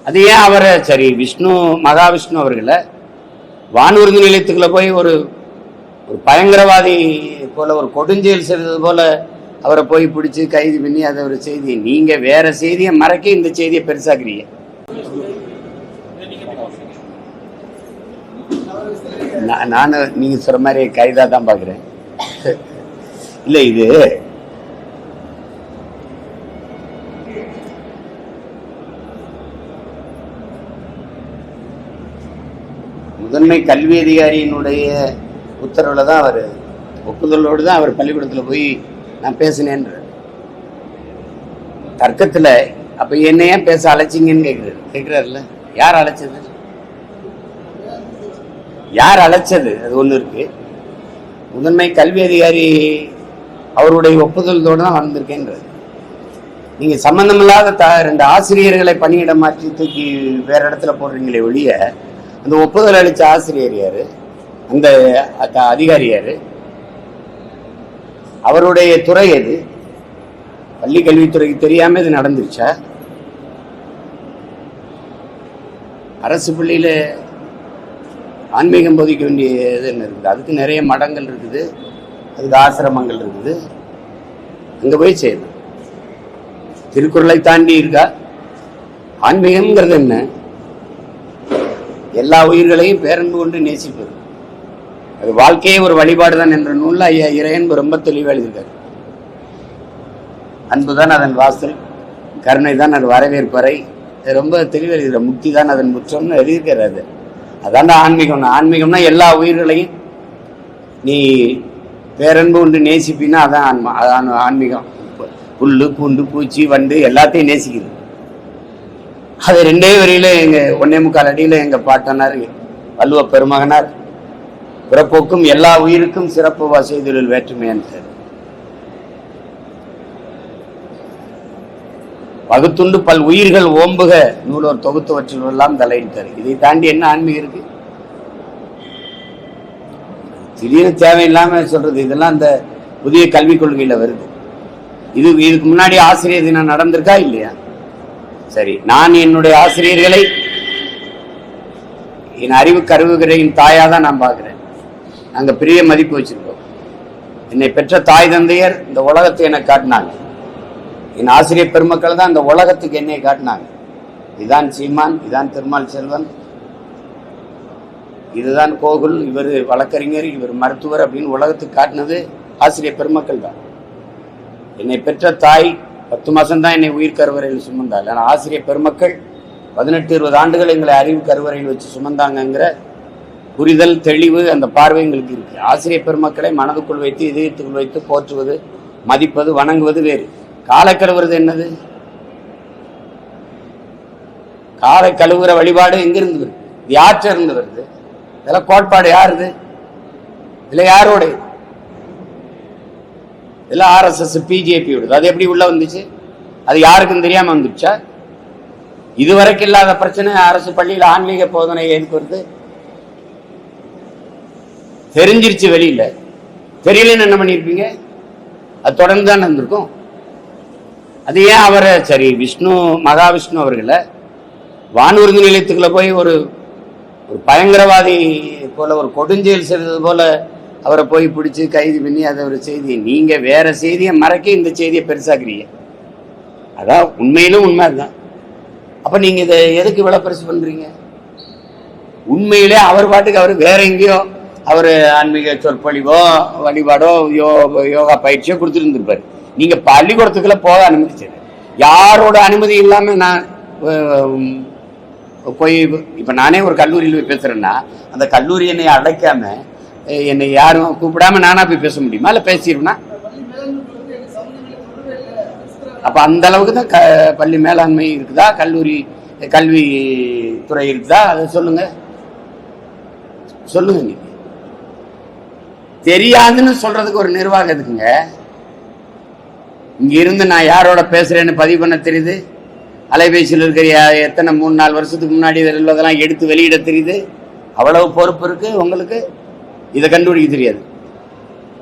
அது ஏன் அவரை சரி விஷ்ணு மகாவிஷ்ணு அவர்களை வானூர்தி நிலையத்துக்குள்ள போய் ஒரு பயங்கரவாதி போல ஒரு கொடுஞ்செயல் செய்தது போல அவரை போய் பிடிச்சி கைது பண்ணி அதை ஒரு செய்தியை நீங்க வேற செய்தியை மறைக்க இந்த செய்தியை பெருசாக்குறீங்க. நானும் நீங்க சொல்ற மாதிரி கைதா தான் பாக்குறேன். இல்ல இது முதன்மை கல்வி அதிகாரியினுடைய உத்தரவுல தான் அவர் ஒப்புதலோடு தான் அவர் பள்ளிக்கூடத்தில் போய் நான் பேசினேன்ற தர்க்கத்தில். அப்ப என்ன ஏன் பேச அழைச்சிங்கன்னு கேட்கிறாருல்ல. யார் அழைச்சது? யார் அழைச்சது? அது ஒண்ணு இருக்கு. முதன்மை கல்வி அதிகாரி அவருடைய ஒப்புதலோடு தான் வந்திருக்கேன்றது. நீங்க சம்பந்தமில்லாத ரெண்டு ஆசிரியர்களை பணியிட மாற்றி தூக்கி வேற இடத்துல போடுறீங்களே ஒழிய அந்த ஒப்புதல் அளிச்ச ஆசிரியர் யாரு? அந்த அதிகாரி யாரு? அவருடைய துறை எது? பள்ளி கல்வித்துறைக்கு தெரியாம இது நடந்துருச்சா? அரசு பள்ளியில ஆன்மீகம் போதிக்க வேண்டிய இது என்ன இருக்குது? அதுக்கு நிறைய மடங்கள் இருக்குது, அதுக்கு ஆசிரமங்கள் இருக்குது, அங்க போய் செய்யணும். திருக்குறளை தாண்டி இருக்கா? ஆன்மீகம்ங்கிறது என்ன? எல்லா உயிர்களையும் பேரன்பு கொண்டு நேசிப்பது. அது வாழ்க்கையே ஒரு வழிபாடு தான் என்ற நூல்ல ஐயா இறையன்பு ரொம்ப தெளிவாக எழுதியிருக்காரு. அன்புதான் அதன் வாசல், கருணை தான் அது வரவேற்பறை, ரொம்ப தெளிவாக எழுதுகிற. முக்தி தான் அதன் முற்றம்னு எழுதியிருக்காரு. அதான்டா ஆன்மீகம்னா. ஆன்மீகம்னா எல்லா உயிர்களையும் நீ பேரன்பு கொண்டு நேசிப்பின்னா அதான் அதான் ஆன்மீகம். புல்லு பூண்டு பூச்சி வண்டு எல்லாத்தையும் நேசிக்குது. அது ரெண்டே வரியில எங்க 1.25 அடியில எங்க பாட்டனார் வள்ளுவ பெருமகனார் பிறப்போக்கும் எல்லா உயிருக்கும் சிறப்பு செய்தொழில் வேற்றுமையான் பகுத்துண்டு பல் உயிர்கள் ஓம்புக நூலோர் தொகுத்துவற்றில் எல்லாம் தலையிட்டார். இதை தாண்டி என்ன ஆன்மீகம் இருக்கு? திடீர்னு தேவையில்லாம சொல்றது இதெல்லாம் அந்த புதிய கல்விக் கொள்கையில வருது. இதுக்கு முன்னாடி ஆசிரியர் தினம் நடந்திருக்கா இல்லையா? சரி, நான் என்னுடைய ஆசிரியர்களை என் அறிவு கருவுகிறையின் தாயா தான் நான் பார்க்கிறேன். நாங்க பெரிய மதிப்பு வச்சிருக்கோம். என்னை பெற்ற தாய் தந்தையர் இந்த உலகத்தை எனக்கு காட்டினாங்க. என் ஆசிரியர் பெருமக்கள் தான் இந்த உலகத்துக்கு என்னை காட்டினாங்க. இதுதான் சீமான், இதுதான் திருமால் செல்வன், இதுதான் கோகுல், இவர் வழக்கறிஞர், இவர் மருத்துவர் அப்படின்னு உலகத்துக்கு காட்டினது ஆசிரியர் பெருமக்கள் தான். என்னை பெற்ற தாய் 10 மாசம் தான் என்னை உயிர் கருவறையில் சுமந்தாள். ஆனால் ஆசிரியர் பெருமக்கள் 18-20 ஆண்டுகள் எங்களை அறிவு கருவறையில் வச்சு சுமந்தாங்கிற புரிதல் தெளிவு அந்த பார்வை எங்களுக்கு இருக்கு. ஆசிரியர் பெருமக்களை மனதுக்குள் வைத்து இதயத்துக்குள் வைத்து போற்றுவது, மதிப்பது, வணங்குவது வேறு. காலை கழுவுறது என்னது? காலை கழுவுகிற வழிபாடு எங்கிருந்து வருது? யாற்ற இருந்து வருது. இதெல்லாம் கோட்பாடு யாருது? இதுல யாரோட? இதெல்லாம் RSS பிஜேபி விடுது. அது எப்படி உள்ள வந்துச்சு? அது யாருக்கும் தெரியாம வந்துச்சா? இதுவரைக்கும் இல்லாத பிரச்சனை அரசு பள்ளியில் ஆன்மீக போதனை எதுக்கு வருது? தெரிஞ்சிருச்சு. வெளியில தெரியலன்னு என்ன பண்ணிருப்பீங்க? அது தொடர்ந்து தான் இருந்திருக்கும். அது ஏன் அவரை சரி விஷ்ணு மகாவிஷ்ணு அவர்களை வானூர்தி நிலையத்துக்குள்ள போய் ஒரு பயங்கரவாதி போல ஒரு கொடுஞ்செயல் செய்தது போல அவரை போய் பிடிச்சி கைது பண்ணி அதை ஒரு செய்தியை நீங்க வேற செய்தியை மறைக்க இந்த செய்தியை பெருசாக்குறீங்க. அதான் உண்மையிலும் உண்மை அதுதான். அப்ப நீங்க இதை எதுக்கு இவ்வளவு பெருசு பண்றீங்க? உண்மையிலே அவர் பாட்டுக்கு அவர் வேற எங்கேயோ அவர் ஆன்மீக சொற்பொழிவோ வழிபாடோ யோகா பயிற்சியோ கொடுத்துருந்துருப்பாரு. நீங்க பள்ளிக்கூடத்துக்குள்ள போக அனுமதிச்சது யாரோட அனுமதி இல்லாம நான் போய் இப்ப நானே ஒரு கல்லூரியில் போய் பேசுறேன்னா அந்த கல்லூரி என்னை அழைக்காம என்னை யாரும் கூப்பிடாம நானா போய் பேச முடியுமா? இல்ல பேசிடுவேனா? அப்ப அந்த அளவுக்கு தான் பள்ளி மேலாண்மை இருக்குதா, கல்லூரி கல்வி துறை இருக்குதா? அதை சொல்லுங்க சொல்லுங்க. நீங்க தெரியாதுன்னு சொல்றதுக்கு ஒரு நிர்வாகம் இருக்குங்க. இங்க இருந்து நான் யாரோட பேசுறேன்னு பதிவு பண்ண தெரியுது. அலைபேசியில் இருக்கிற எத்தனை 3-4 வருஷத்துக்கு முன்னாடி இதெல்லாம் எடுத்து வெளியிட தெரியுது. அவ்வளவு பொறுப்பு இருக்கு உங்களுக்கு. இதை கண்டுபிடிக்க தெரியாது.